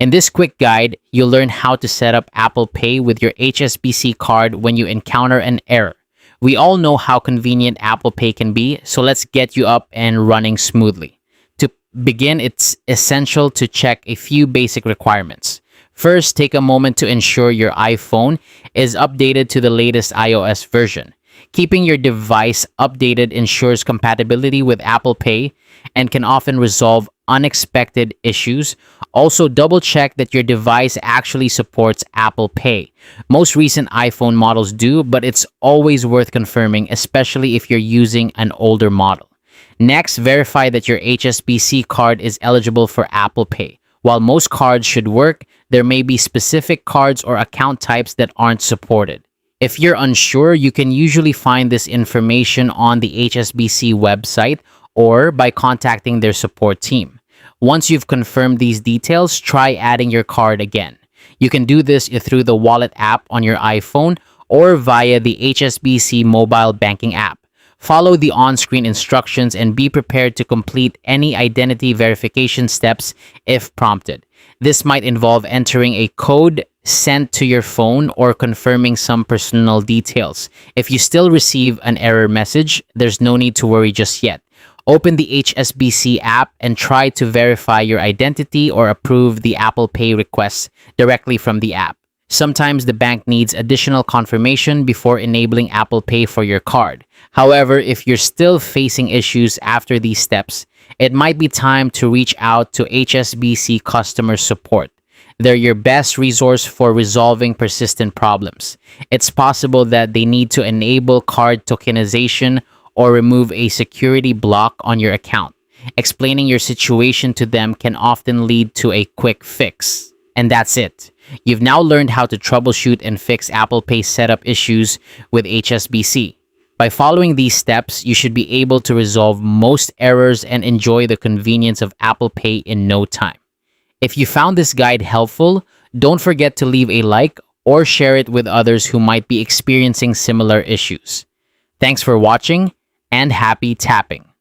In this quick guide, you'll learn how to set up Apple Pay with your HSBC card when you encounter an error. We all know how convenient Apple Pay can be, so let's get you up and running smoothly. To begin, it's essential to check a few basic requirements. First, take a moment to ensure your iPhone is updated to the latest iOS version. Keeping your device updated ensures compatibility with Apple Pay and can often resolve unexpected issues. Also, double check that your device actually supports Apple Pay. Most recent iPhone models do, but it's always worth confirming, especially if you're using an older model. Next, verify that your HSBC card is eligible for Apple Pay. While most cards should work, there may be specific cards or account types that aren't supported. If you're unsure, you can usually find this information on the HSBC website or by contacting their support team. Once you've confirmed these details, try adding your card again. You can do this through the Wallet app on your iPhone or via the HSBC mobile banking app. Follow the on-screen instructions and be prepared to complete any identity verification steps if prompted. This might involve entering a code sent to your phone or confirming some personal details. If you still receive an error message, there's no need to worry just yet. Open the HSBC app and try to verify your identity or approve the Apple Pay request directly from the app. Sometimes the bank needs additional confirmation before enabling Apple Pay for your card. However, if you're still facing issues after these steps, it might be time to reach out to HSBC customer support. They're your best resource for resolving persistent problems. It's possible that they need to enable card tokenization or remove a security block on your account. Explaining your situation to them can often lead to a quick fix. And that's it. You've now learned how to troubleshoot and fix Apple Pay setup issues with HSBC. By following these steps, you should be able to resolve most errors and enjoy the convenience of Apple Pay in no time. If you found this guide helpful, don't forget to leave a like or share it with others who might be experiencing similar issues. Thanks for watching and happy tapping!